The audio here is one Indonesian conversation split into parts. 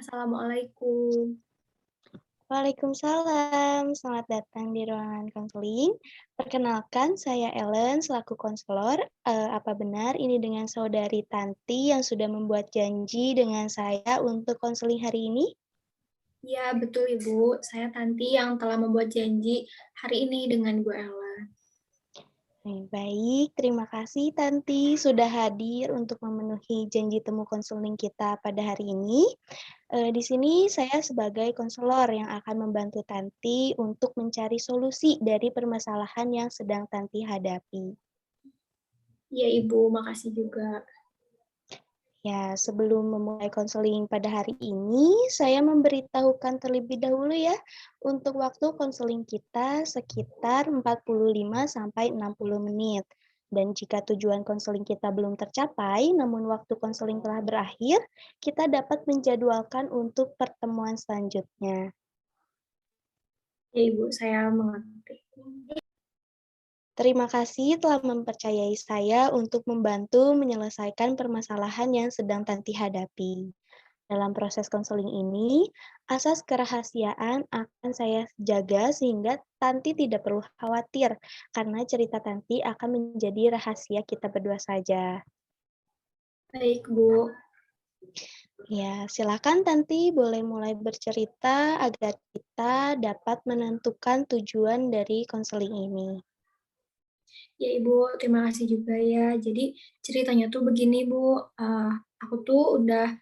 Assalamualaikum. Waalaikumsalam, selamat datang di ruangan konseling. Perkenalkan, saya Ellen selaku konselor. Apa benar ini dengan saudari Tanti yang sudah membuat janji dengan saya untuk konseling hari ini? Ya, betul Ibu. Saya Tanti yang telah membuat janji hari ini dengan Bu Ella. Baik, terima kasih Tanti sudah hadir untuk memenuhi janji temu konseling kita pada hari ini. Di sini saya sebagai konselor yang akan membantu Tanti untuk mencari solusi dari permasalahan yang sedang Tanti hadapi. Ya Ibu, makasih juga. Ya, sebelum memulai konseling pada hari ini, saya memberitahukan terlebih dahulu ya, untuk waktu konseling kita sekitar 45 sampai 60 menit. Dan jika tujuan konseling kita belum tercapai, namun waktu konseling telah berakhir, kita dapat menjadwalkan untuk pertemuan selanjutnya. Ya Ibu, saya mengerti. Terima kasih telah mempercayai saya untuk membantu menyelesaikan permasalahan yang sedang Tanti hadapi. Dalam proses konseling ini, asas kerahasiaan akan saya jaga sehingga Tanti tidak perlu khawatir karena cerita Tanti akan menjadi rahasia kita berdua saja. Baik Bu. Ya, silakan Tanti boleh mulai bercerita agar kita dapat menentukan tujuan dari konseling ini. Ya Ibu, terima kasih juga ya. Jadi ceritanya tuh begini Bu, aku tuh udah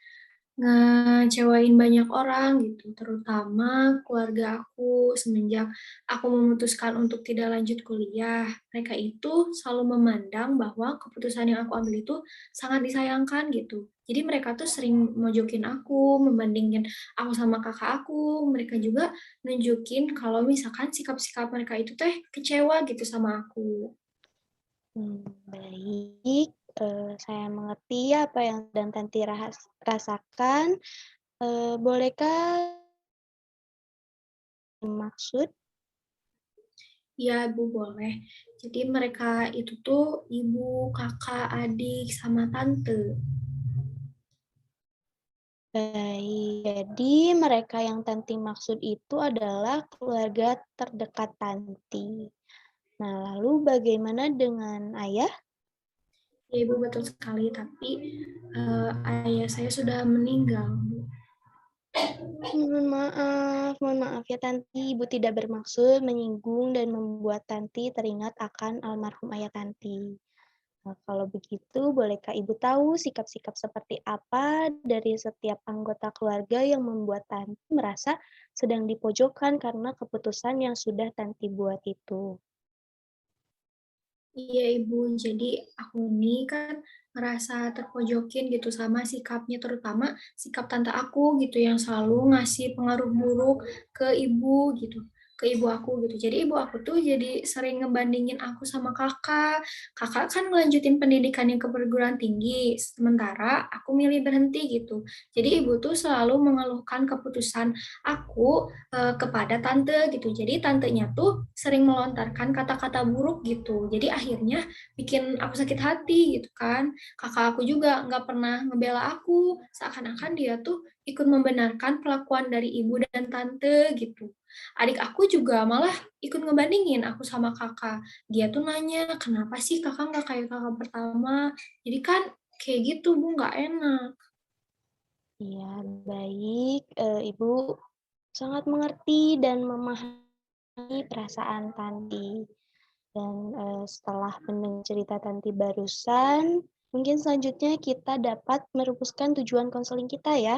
ngecewain banyak orang gitu, terutama keluarga aku semenjak aku memutuskan untuk tidak lanjut kuliah. Mereka itu selalu memandang bahwa keputusan yang aku ambil itu sangat disayangkan gitu. Jadi mereka tuh sering mojokin aku, membandingin aku sama kakak aku. Mereka juga nunjukin kalau misalkan sikap-sikap mereka itu teh kecewa gitu sama aku. Baik, saya mengerti apa yang sedang Tanti rasakan. Bolehkah maksud? Iya, Bu, boleh. Jadi mereka itu tuh ibu, kakak, adik, sama tante. Baik, jadi mereka yang Tanti maksud itu adalah keluarga terdekat Tanti. Nah, lalu bagaimana dengan ayah? Ya, Ibu betul sekali, tapi ayah saya sudah meninggal, Bu. Mohon maaf ya Tanti, Ibu tidak bermaksud menyinggung dan membuat Tanti teringat akan almarhum ayah Tanti. Nah, kalau begitu, bolehkah Ibu tahu sikap-sikap seperti apa dari setiap anggota keluarga yang membuat Tanti merasa sedang dipojokkan karena keputusan yang sudah Tanti buat itu? Iya, Ibu. Jadi aku ini kan ngerasa terpojokin gitu sama sikapnya, terutama sikap tante aku gitu yang selalu ngasih pengaruh buruk ke ibu gitu, ke ibu aku gitu. Jadi ibu aku tuh jadi sering ngebandingin aku sama kakak. Kakak kan ngelanjutin pendidikannya ke perguruan tinggi, sementara aku milih berhenti gitu. Jadi ibu tuh selalu mengeluhkan keputusan aku kepada tante gitu. Jadi tantenya tuh sering melontarkan kata-kata buruk gitu. Jadi akhirnya bikin aku sakit hati gitu kan. Kakak aku juga nggak pernah ngebela aku. Seakan-akan dia tuh ikut membenarkan perlakuan dari ibu dan tante gitu. Adik aku juga malah ikut ngebandingin aku sama kakak. Dia tuh nanya, kenapa sih kakak nggak kayak kakak pertama? Jadi kan kayak gitu, Bu, nggak enak. Iya, baik. Ibu sangat mengerti dan memahami perasaan Tanti. Dan setelah mendengar cerita Tanti barusan, mungkin selanjutnya kita dapat merumuskan tujuan konseling kita ya.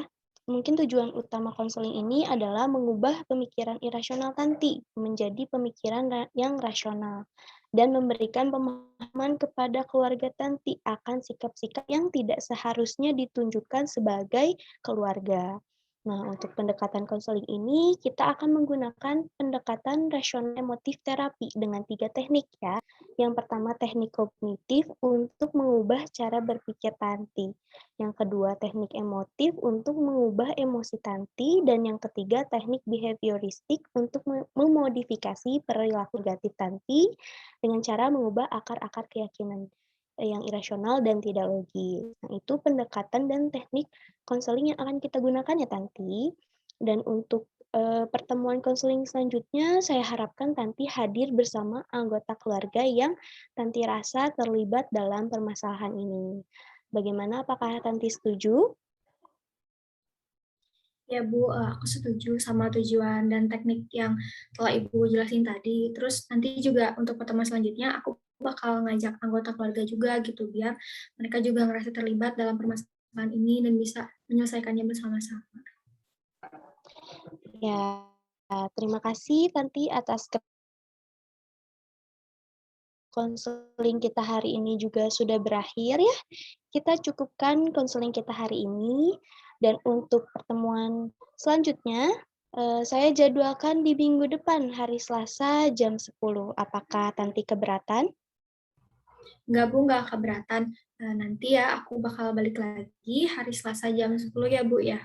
Mungkin tujuan utama konseling ini adalah mengubah pemikiran irasional Tanti menjadi pemikiran yang rasional dan memberikan pemahaman kepada keluarga Tanti akan sikap-sikap yang tidak seharusnya ditunjukkan sebagai keluarga. Nah, untuk pendekatan konseling ini, kita akan menggunakan pendekatan rasional emotif terapi dengan 3 teknik ya. Yang pertama teknik kognitif untuk mengubah cara berpikir Tanti. Yang kedua teknik emotif untuk mengubah emosi Tanti. Dan yang ketiga teknik behavioristik untuk memodifikasi perilaku negatif Tanti dengan cara mengubah akar-akar keyakinan. yang irasional dan tidak logis. Nah, itu pendekatan dan teknik konseling yang akan kita gunakan ya, Tanti. Dan untuk pertemuan konseling selanjutnya, saya harapkan Tanti hadir bersama anggota keluarga yang Tanti rasa terlibat dalam permasalahan ini. Bagaimana, apakah Tanti setuju? Ya Bu, aku setuju sama tujuan dan teknik yang telah Ibu jelasin tadi. Terus nanti juga untuk pertemuan selanjutnya aku bakal ngajak anggota keluarga juga gitu biar mereka juga ngerasa terlibat dalam permasalahan ini dan bisa menyelesaikannya bersama-sama. Ya, terima kasih Tanti atas konseling kita hari ini juga sudah berakhir ya. Kita cukupkan konseling kita hari ini dan untuk pertemuan selanjutnya saya jadwalkan di minggu depan hari Selasa jam 10. Apakah Tanti keberatan? Enggak Bu, enggak keberatan. Nanti ya aku bakal balik lagi hari Selasa jam 10 ya Bu ya.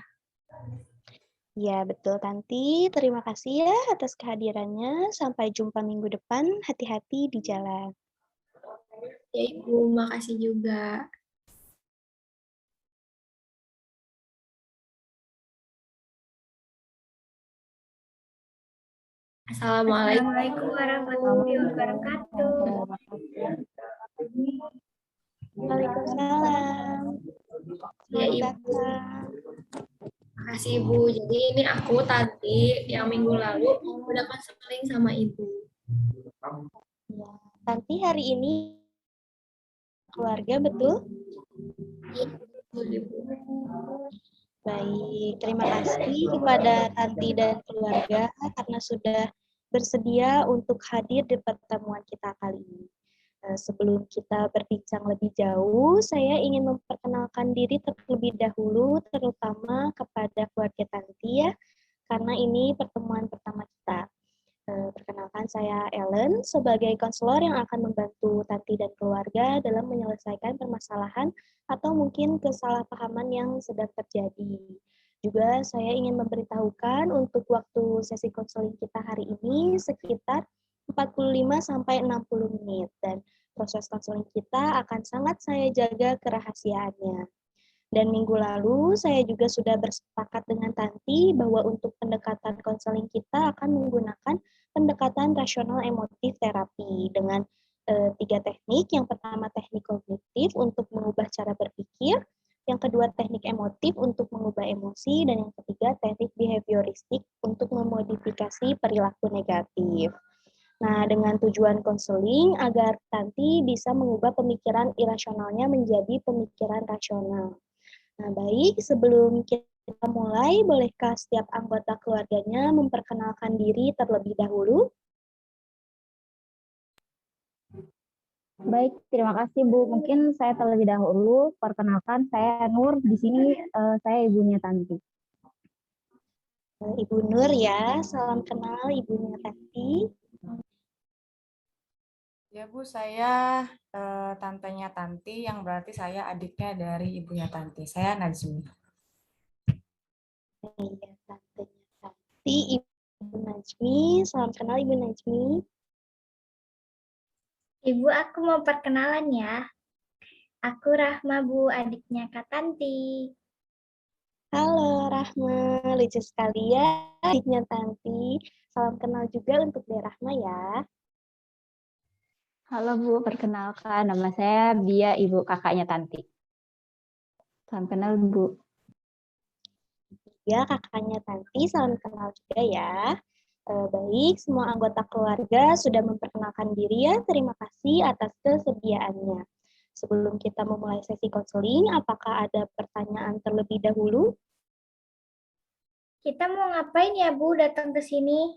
Ya, betul Tanti. Terima kasih ya atas kehadirannya. Sampai jumpa minggu depan. Hati-hati di jalan. Ya Ibu, makasih juga. Assalamualaikum. Assalamualaikum warahmatullahi wabarakatuh. Waalaikumsalam. Ya Selamat Ibu, datang. makasih Ibu. Jadi ini aku tadi yang minggu lalu udah konseling sama Ibu. Ya. Tanti hari ini keluarga betul? Iya, betul Ibu. Baik, terima kasih kepada Tanti dan keluarga karena sudah bersedia untuk hadir di pertemuan kita kali ini. Sebelum kita berbincang lebih jauh, saya ingin memperkenalkan diri terlebih dahulu, terutama kepada keluarga Tanti ya, karena ini pertemuan pertama kita. Perkenalkan saya Ellen sebagai konselor yang akan membantu Tanti dan keluarga dalam menyelesaikan permasalahan atau mungkin kesalahpahaman yang sedang terjadi. Juga saya ingin memberitahukan untuk waktu sesi konseling kita hari ini sekitar 45 sampai 60 menit dan proses konseling kita akan sangat saya jaga kerahasiaannya. Dan minggu lalu saya juga sudah bersepakat dengan Tanti bahwa untuk pendekatan konseling kita akan menggunakan pendekatan rasional emotif terapi dengan 3 teknik. Yang pertama teknik kognitif untuk mengubah cara berpikir, yang kedua teknik emotif untuk mengubah emosi, dan yang ketiga teknik behavioristik untuk memodifikasi perilaku negatif. Nah, dengan tujuan konseling agar Tanti bisa mengubah pemikiran irasionalnya menjadi pemikiran rasional. Nah, baik, sebelum kita mulai, bolehkah setiap anggota keluarganya memperkenalkan diri terlebih dahulu? Baik, terima kasih Bu. Mungkin saya terlebih dahulu perkenalkan saya Nur. Di sini saya ibunya Tanti. Ibu Nur ya, salam kenal ibunya Tanti. Ya Bu, saya tantenya Tanti, yang berarti saya adiknya dari ibunya Tanti. Saya Najmi. Iya, tantenya Tanti, Ibu Najmi, salam kenal Ibu Najmi. Ibu, aku mau perkenalan ya. Aku Rahma, Bu, adiknya Kak Tanti. Halo Rahma, lucu sekali ya adiknya Tanti. Salam kenal juga untuk Dek Rahma ya. Halo Bu, perkenalkan nama saya Bia, ibu kakaknya Tanti. Salam kenal Bu. Ya, kakaknya Tanti, salam kenal juga ya. Baik, semua anggota keluarga sudah memperkenalkan diri ya. Terima kasih atas kesediaannya. Sebelum kita memulai sesi konseling, apakah ada pertanyaan terlebih dahulu? Kita mau ngapain ya, Bu, datang ke sini?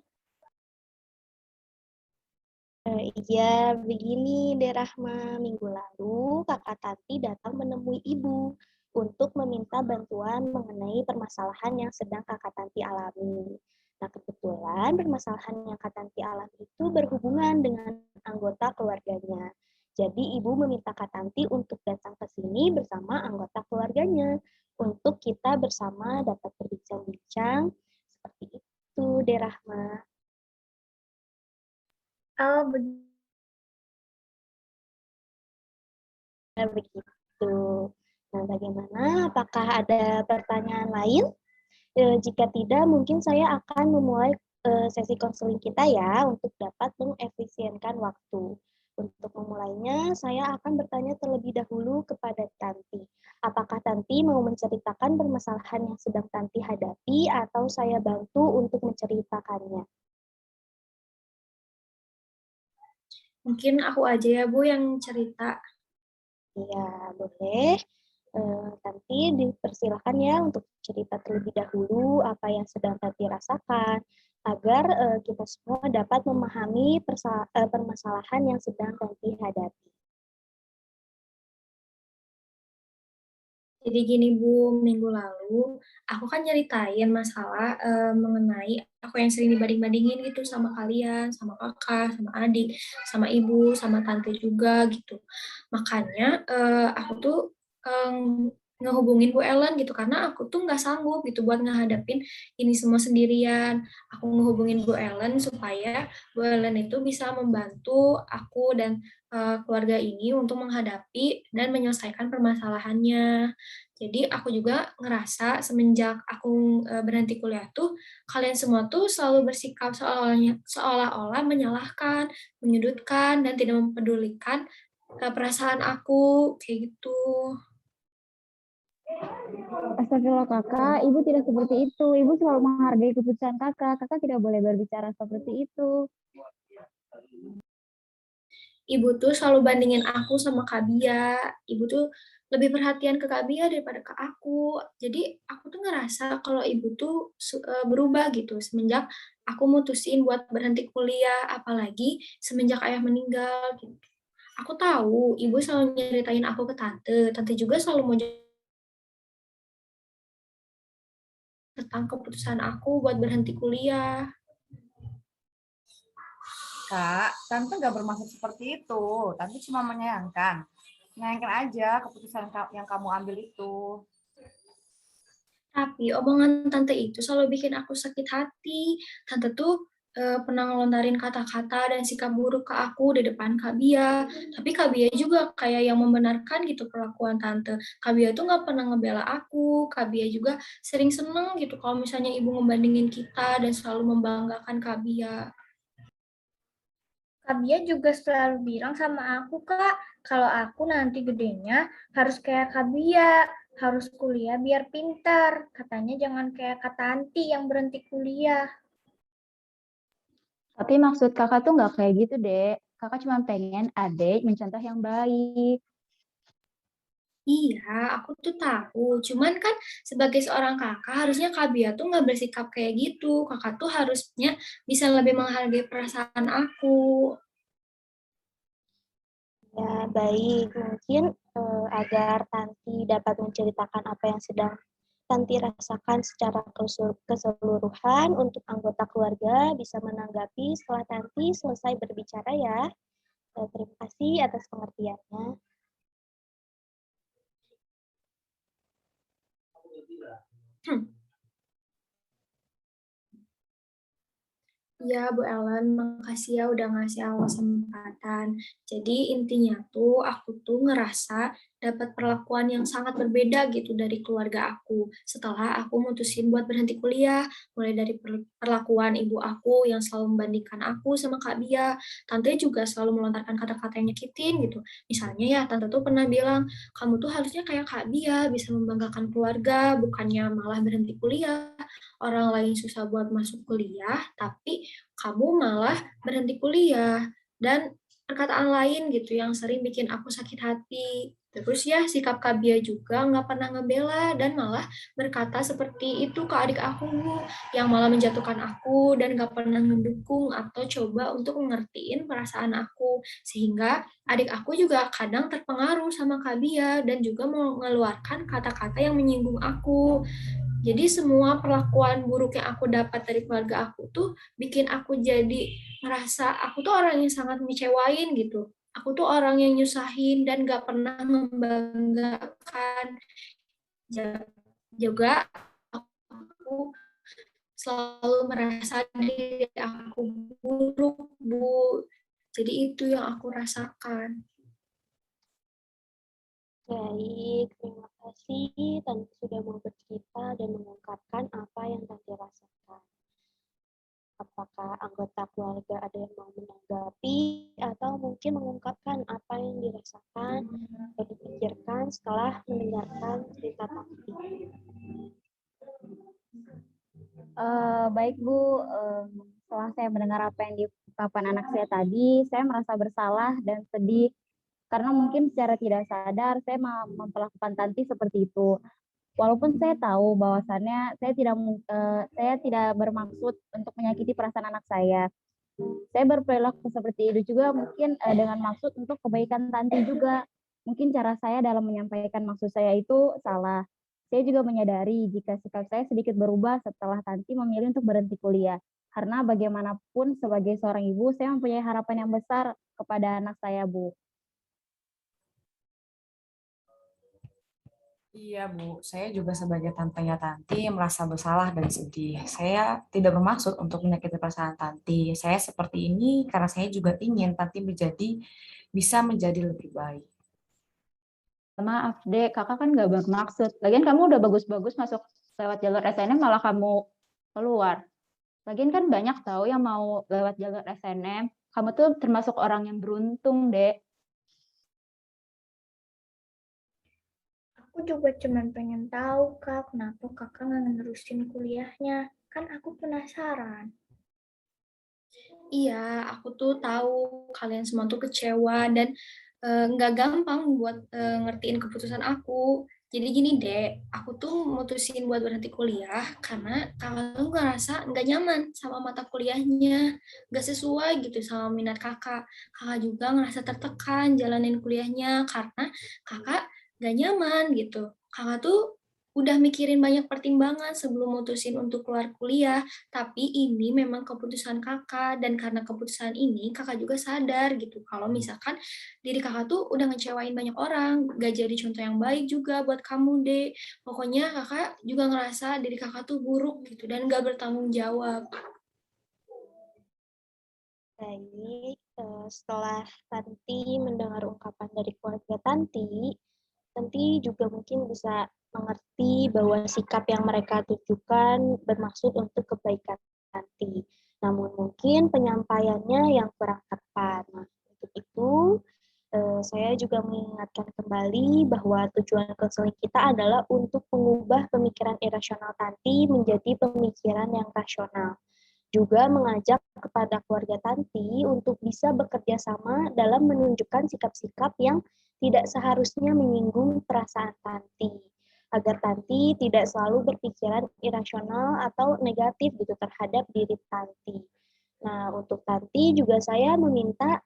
Iya, begini Dek Rahma. Minggu lalu, kakak Tanti datang menemui ibu untuk meminta bantuan mengenai permasalahan yang sedang kakak Tanti alami. Nah, kebetulan permasalahan yang Kak Tanti alami itu berhubungan dengan anggota keluarganya. Jadi, ibu meminta Kak Tanti untuk datang ke sini bersama anggota keluarganya untuk kita bersama dapat berbincang-bincang seperti itu, Dek Rahma. Oh, begitu. begitu. Nah, bagaimana? Apakah ada pertanyaan lain? Jika tidak, mungkin saya akan memulai sesi konseling kita ya untuk dapat mengefisienkan waktu. Untuk memulainya, saya akan bertanya terlebih dahulu kepada Tanti. Apakah Tanti mau menceritakan permasalahan yang sedang Tanti hadapi atau saya bantu untuk menceritakannya? Mungkin aku aja ya Bu yang cerita. Iya, boleh. Tanti dipersilakan ya untuk cerita terlebih dahulu apa yang sedang Tanti rasakan agar kita semua dapat memahami permasalahan yang sedang Tanti hadapi. Jadi gini Bu, minggu lalu aku kan nyeritain masalah mengenai aku yang sering dibanding-bandingin gitu sama kalian, sama kakak, sama adik, sama ibu, sama tante juga gitu. Makanya aku tuh ngehubungin Bu Ellen gitu karena aku tuh nggak sanggup gitu buat ngehadapin ini semua sendirian. Aku ngehubungin Bu Ellen supaya Bu Ellen itu bisa membantu aku dan keluarga ini untuk menghadapi dan menyelesaikan permasalahannya. Jadi aku juga ngerasa semenjak aku berhenti kuliah tuh kalian semua tuh selalu bersikap seolah-olah menyalahkan, menyudutkan dan tidak mempedulikan perasaan aku kayak gitu. Astagfirullah kakak, ibu tidak seperti itu. Ibu selalu menghargai keputusan kakak. Kakak tidak boleh berbicara seperti itu. Ibu tuh selalu bandingin aku sama Kak Bia. Ibu tuh lebih perhatian ke Kak Bia daripada ke aku. Jadi aku tuh ngerasa kalau ibu tuh berubah gitu semenjak aku mutusin buat berhenti kuliah, apalagi semenjak ayah meninggal gitu. Aku tahu ibu selalu nyeritain aku ke tante. Tante juga selalu mau tentang keputusan aku buat berhenti kuliah. Kak, Tante nggak bermaksud seperti itu. Tante cuma menyayangkan. Menyayangkan aja keputusan yang kamu ambil itu. Tapi omongan tante itu selalu bikin aku sakit hati. Tante tuh pernah ngelontarin kata-kata dan sikap buruk ke aku di depan Kak Bia. Tapi Kak Bia juga kayak yang membenarkan gitu perlakuan tante. Kak Bia tuh nggak pernah ngebela aku. Kak Bia juga sering seneng gitu kalau misalnya ibu ngebandingin kita dan selalu membanggakan Kak Bia. Kak Bia juga selalu bilang sama aku, Kak, kalau aku nanti gedenya harus kayak Kak Bia, harus kuliah biar pintar. Katanya jangan kayak Kak Tanti yang berhenti kuliah. Tapi maksud kakak tuh nggak kayak gitu, Dek. Kakak cuma pengen adik mencontoh yang baik. Iya, aku tuh tahu. Cuman kan sebagai seorang kakak, harusnya Kak Bia tuh nggak bersikap kayak gitu. Kakak tuh harusnya bisa lebih menghargai perasaan aku. Ya, baik. Mungkin agar Tanti dapat menceritakan apa yang sedang Tanti rasakan secara keseluruhan untuk anggota keluarga bisa menanggapi setelah Tanti selesai berbicara ya. Terima kasih atas pengertiannya. Hmm. Ya, Bu Ellen, makasih ya udah ngasih aku kesempatan. Jadi intinya tuh aku tuh ngerasa dapat perlakuan yang sangat berbeda gitu dari keluarga aku. Setelah aku mutusin buat berhenti kuliah, mulai dari perlakuan ibu aku yang selalu membandingkan aku sama Kak Bia. Tante juga selalu melontarkan kata-kata yang nyakitin gitu. Misalnya ya, tante tuh pernah bilang, kamu tuh harusnya kayak Kak Bia, bisa membanggakan keluarga, bukannya malah berhenti kuliah. Orang lain susah buat masuk kuliah, tapi kamu malah berhenti kuliah. Dan perkataan lain gitu yang sering bikin aku sakit hati. Terus ya sikap Kak Bia juga nggak pernah ngebela dan malah berkata seperti itu ke adik aku yang malah menjatuhkan aku dan nggak pernah mendukung atau coba untuk mengertiin perasaan aku. Sehingga adik aku juga kadang terpengaruh sama Kak Bia dan juga mengeluarkan kata-kata yang menyinggung aku. Jadi semua perlakuan buruk yang aku dapat dari keluarga aku tuh bikin aku jadi ngerasa aku tuh orang yang sangat mengecewain gitu. Aku tuh orang yang nyusahin dan gak pernah membanggakan. Juga aku selalu merasa diri aku buruk, Bu. Jadi itu yang aku rasakan. Baik, terima kasih Tanti sudah mau bercerita dan mengungkapkan apa yang Tanti rasakan. Apakah anggota keluarga ada yang mau menanggapi atau mungkin mengungkapkan apa yang dirasakan atau dipikirkan setelah mendengarkan cerita Tanti? Baik Bu, setelah saya mendengar apa yang diungkapkan anak saya tadi, saya merasa bersalah dan sedih karena mungkin secara tidak sadar saya memperlakukan Tanti seperti itu. Walaupun saya tahu bahwasannya saya tidak bermaksud untuk menyakiti perasaan anak saya. Saya berperilaku seperti itu juga mungkin dengan maksud untuk kebaikan Tanti juga. Mungkin cara saya dalam menyampaikan maksud saya itu salah. Saya juga menyadari jika sikap saya sedikit berubah setelah Tanti memilih untuk berhenti kuliah. Karena bagaimanapun sebagai seorang ibu, saya mempunyai harapan yang besar kepada anak saya, Bu. Iya, Bu. Saya juga sebagai tantenya Tanti merasa bersalah dan sedih. Saya tidak bermaksud untuk menyakiti perasaan Tanti. Saya seperti ini karena saya juga ingin Tanti bisa menjadi lebih baik. Maaf, Dek, kakak kan nggak bermaksud. Lagian kamu udah bagus-bagus masuk lewat jalur SNM, malah kamu keluar. Lagian kan banyak tahu yang mau lewat jalur SNM. Kamu tuh termasuk orang yang beruntung, Dek. Aku juga cuma pengen tahu, Kak, kenapa kakak nggak nerusin kuliahnya. Kan aku penasaran. Iya, aku tuh tahu kalian semua tuh kecewa dan nggak gampang buat ngertiin keputusan aku. Jadi gini deh, aku tuh mutusin buat berhenti kuliah karena kakak tuh ngerasa nggak nyaman sama mata kuliahnya, nggak sesuai gitu sama minat kakak. Kakak juga ngerasa tertekan jalanin kuliahnya karena kakak nggak nyaman gitu. Kakak tuh udah mikirin banyak pertimbangan sebelum mutusin untuk keluar kuliah, tapi ini memang keputusan kakak, dan karena keputusan ini kakak juga sadar gitu kalau misalkan diri kakak tuh udah ngecewain banyak orang, gak jadi contoh yang baik juga buat kamu deh. Pokoknya kakak juga ngerasa diri kakak tuh buruk gitu dan gak bertanggung jawab. Baik, setelah Tanti mendengar ungkapan dari keluarga Tanti, Tanti juga mungkin bisa mengerti bahwa sikap yang mereka tunjukkan bermaksud untuk kebaikan Tanti. Namun mungkin penyampaiannya yang kurang tepat. Nah, untuk itu saya juga mengingatkan kembali bahwa tujuan konseling kita adalah untuk mengubah pemikiran irasional Tanti menjadi pemikiran yang rasional. Juga mengajak kepada keluarga Tanti untuk bisa bekerja sama dalam menunjukkan sikap-sikap yang tidak seharusnya menyinggung perasaan Tanti, agar Tanti tidak selalu berpikiran irasional atau negatif gitu terhadap diri Tanti. Nah, untuk Tanti juga saya meminta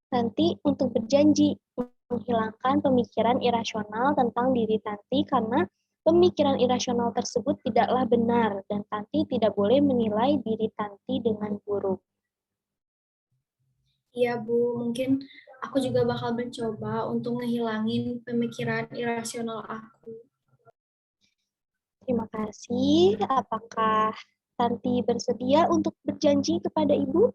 Tanti untuk berjanji menghilangkan pemikiran irasional tentang diri Tanti karena pemikiran irasional tersebut tidaklah benar dan Tanti tidak boleh menilai diri Tanti dengan buruk. Iya Bu, mungkin aku juga bakal mencoba untuk ngehilangin pemikiran irasional aku. Terima kasih. Apakah Tanti bersedia untuk berjanji kepada Ibu?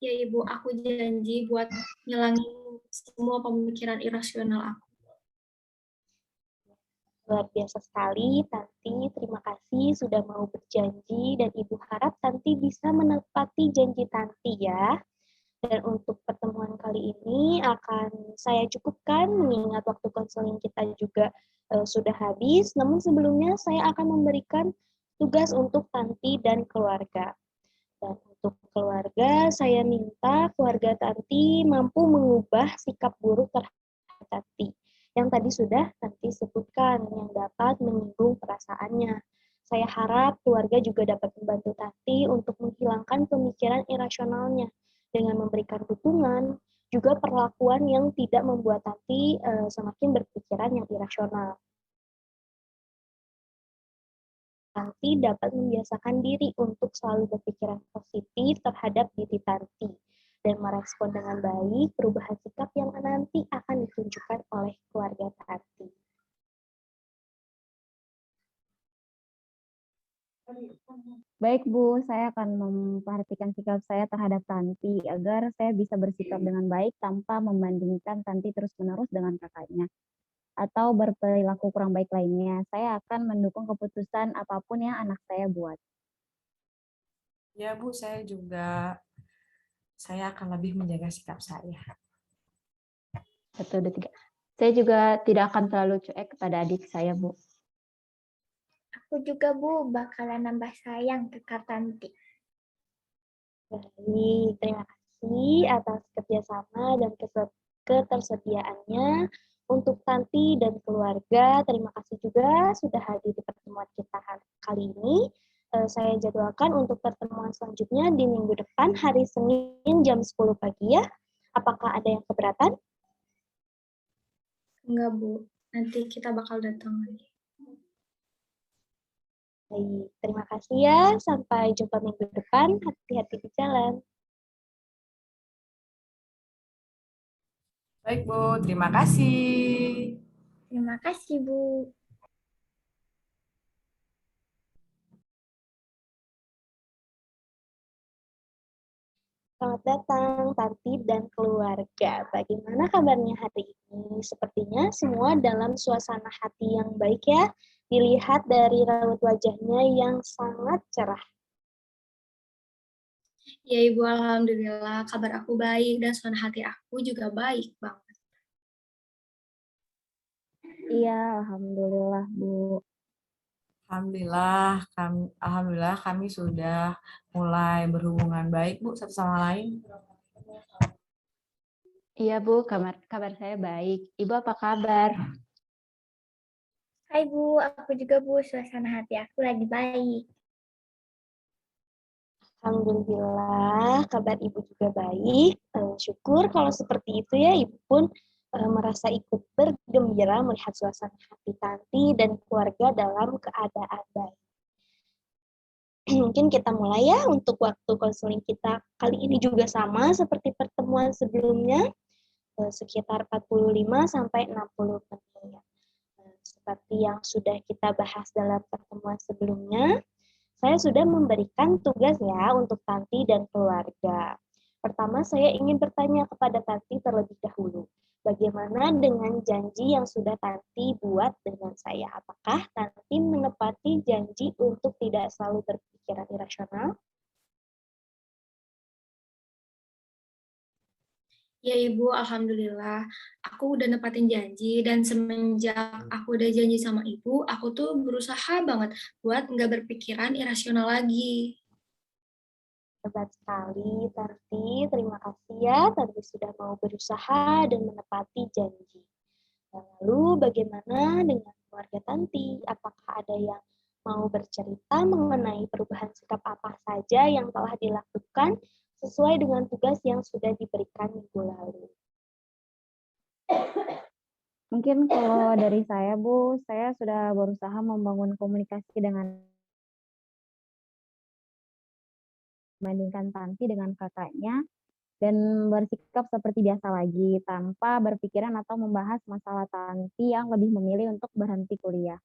Ya Ibu, aku janji buat ngilangin semua pemikiran irasional aku. Luar biasa sekali, Tanti. Terima kasih sudah mau berjanji dan Ibu harap Tanti bisa menepati janji Tanti ya. Dan untuk pertemuan kali ini akan saya cukupkan mengingat waktu konseling kita juga sudah habis. Namun sebelumnya saya akan memberikan tugas untuk Tanti dan keluarga. Dan untuk keluarga, saya minta keluarga Tanti mampu mengubah sikap buruk terhadap Tanti. Yang tadi sudah Tanti sebutkan, yang dapat menyinggung perasaannya. Saya harap keluarga juga dapat membantu Tanti untuk menghilangkan pemikiran irasionalnya dengan memberikan dukungan, juga perlakuan yang tidak membuat Tanti semakin berpikiran yang irasional. Tanti dapat membiasakan diri untuk selalu berpikiran positif terhadap diri Tanti dan merespon dengan baik perubahan sikap yang nanti akan ditunjukkan oleh keluarga Tanti. Baik Bu, saya akan memperhatikan sikap saya terhadap Tanti agar saya bisa bersikap dengan baik tanpa membandingkan Tanti terus-menerus dengan kakaknya atau berperilaku kurang baik lainnya. Saya akan mendukung keputusan apapun yang anak saya buat. Ya Bu, saya akan lebih menjaga sikap saya. 1, 2, 3. Saya juga tidak akan terlalu cuek kepada adik saya, Bu. Aku juga, Bu, bakalan nambah sayang ke Kak Tanti. Baik, terima kasih atas kerjasama dan ketersediaannya untuk Tanti dan keluarga. Terima kasih juga sudah hadir di pertemuan kita kali ini. Saya jadwalkan untuk pertemuan selanjutnya di minggu depan, hari Senin jam 10 pagi ya. Apakah ada yang keberatan? Enggak, Bu. Nanti kita bakal datang lagi. Baik, terima kasih ya. Sampai jumpa minggu depan. Hati-hati di jalan. Baik Bu, terima kasih. Terima kasih, Bu. Selamat datang, Tanti dan keluarga. Bagaimana kabarnya hari ini? Sepertinya semua dalam suasana hati yang baik ya. Dilihat dari raut wajahnya yang sangat cerah. Ya Ibu, Alhamdulillah kabar aku baik dan suasana hati aku juga baik banget. Iya, Alhamdulillah Bu. Alhamdulillah kami sudah mulai berhubungan baik Bu satu sama lain. Iya, Bu, kabar saya baik. Ibu apa kabar? Hai, Bu. Aku juga, Bu. Suasana hati aku lagi baik. Alhamdulillah, kabar Ibu juga baik. Syukur kalau seperti itu ya, Ibu pun merasa ikut bergembira melihat suasana hati Tanti dan keluarga dalam keadaan baik. Mungkin kita mulai ya untuk waktu konseling kita kali ini juga sama seperti pertemuan sebelumnya, sekitar 45 sampai 60 menit. Seperti yang sudah kita bahas dalam pertemuan sebelumnya, saya sudah memberikan tugas ya untuk Tanti dan keluarga. Pertama, saya ingin bertanya kepada Tanti terlebih dahulu. Bagaimana dengan janji yang sudah Tanti buat dengan saya? Apakah Tanti menepati janji untuk tidak selalu berpikiran irasional? Ya Ibu, Alhamdulillah aku udah nepatin janji dan semenjak aku udah janji sama Ibu, aku tuh berusaha banget buat nggak berpikiran irasional lagi. Hebat sekali, Tanti. Terima kasih ya, Tanti sudah mau berusaha dan menepati janji. Lalu bagaimana dengan keluarga Tanti? Apakah ada yang mau bercerita mengenai perubahan sikap apa saja yang telah dilakukan sesuai dengan tugas yang sudah diberikan minggu lalu? Mungkin kalau dari saya Bu, saya sudah berusaha membangun komunikasi dengan membandingkan Tanti dengan kakaknya dan bersikap seperti biasa lagi tanpa berpikiran atau membahas masalah Tanti yang lebih memilih untuk berhenti kuliah.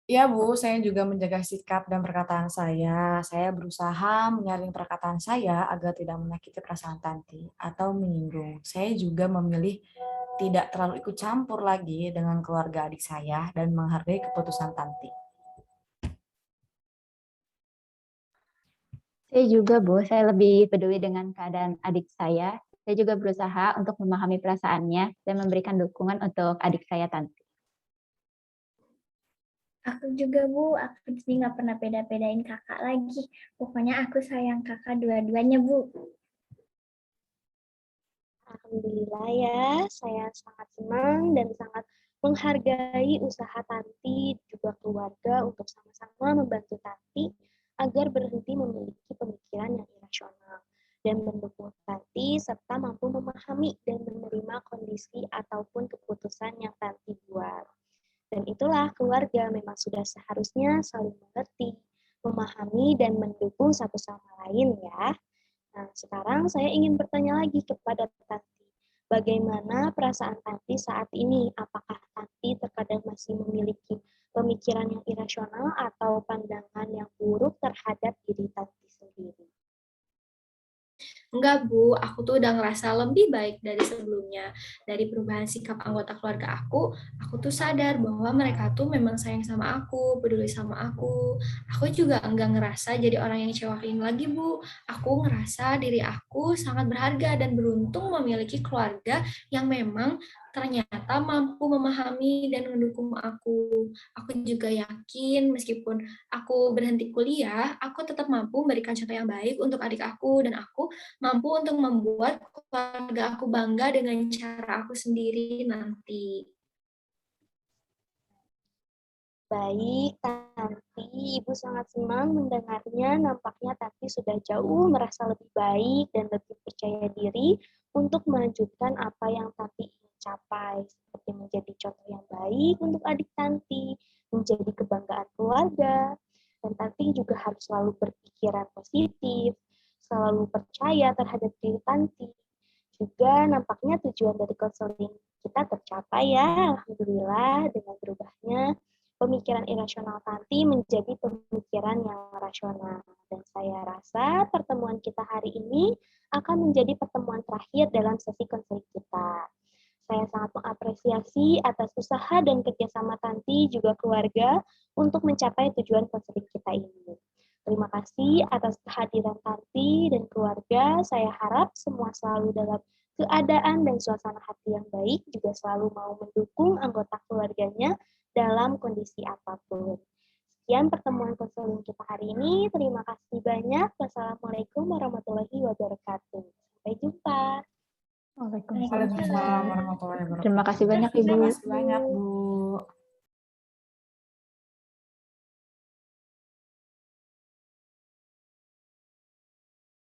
Iya Bu, saya juga menjaga sikap dan perkataan saya. Saya berusaha menyaring perkataan saya agar tidak menyakiti perasaan Tanti atau menyinggung. Saya juga memilih tidak terlalu ikut campur lagi dengan keluarga adik saya dan menghargai keputusan Tanti. Saya juga, Bu, saya lebih peduli dengan keadaan adik saya. Saya juga berusaha untuk memahami perasaannya dan memberikan dukungan untuk adik saya, Tanti. Aku juga, Bu. Aku jadi nggak pernah beda-bedain kakak lagi. Pokoknya aku sayang kakak dua-duanya, Bu. Alhamdulillah ya, saya sangat senang dan sangat menghargai usaha Tanti juga keluarga untuk sama-sama membantu Tanti agar berhenti memiliki pemikiran yang irasional dan mendukung Tanti serta mampu memahami dan menerima kondisi ataupun keputusan yang Tanti buat. Dan itulah keluarga memang sudah seharusnya saling mengerti, memahami dan mendukung satu sama lain ya. Nah, sekarang saya ingin bertanya lagi kepada Tanti. Bagaimana perasaan Tanti saat ini? Apakah Tanti terkadang masih memiliki pemikiran yang irasional atau pandangan yang buruk terhadap diri Tanti sendiri? Enggak, Bu. Aku tuh udah ngerasa lebih baik dari sebelumnya. Dari perubahan sikap anggota keluarga aku tuh sadar bahwa mereka tuh memang sayang sama aku, peduli sama aku. Aku juga enggak ngerasa jadi orang yang ngecewain lagi, Bu. Aku ngerasa diri aku sangat berharga dan beruntung memiliki keluarga yang memang ternyata mampu memahami dan mendukung aku. Aku juga yakin meskipun aku berhenti kuliah, aku tetap mampu memberikan contoh yang baik untuk adik aku dan aku mampu untuk membuat keluarga aku bangga dengan cara aku sendiri nanti. Baik, Tanti, Ibu sangat senang mendengarnya. Nampaknya Tanti sudah jauh merasa lebih baik dan lebih percaya diri untuk melanjutkan apa yang Tanti ingin capai, seperti menjadi contoh yang baik untuk adik Tanti, menjadi kebanggaan keluarga, dan Tanti juga harus selalu berpikiran positif, selalu percaya terhadap diri Tanti. Juga nampaknya tujuan dari konseling kita tercapai ya, Alhamdulillah, dengan berubahnya pemikiran irasional Tanti menjadi pemikiran yang rasional. Dan saya rasa pertemuan kita hari ini akan menjadi pertemuan terakhir dalam sesi konseling kita. Saya sangat mengapresiasi atas usaha dan kerjasama Tanti juga keluarga untuk mencapai tujuan konseling kita ini. Terima kasih atas kehadiran Tanti dan keluarga. Saya harap semua selalu dalam keadaan dan suasana hati yang baik, juga selalu mau mendukung anggota keluarganya dalam kondisi apapun. Sekian pertemuan konseling kita hari ini. Terima kasih banyak. Wassalamualaikum warahmatullahi wabarakatuh. Sampai jumpa. Waalaikumsalam warahmatullahi wabarakatuh. Terima kasih banyak, Ibu. Terima kasih banyak, Bu.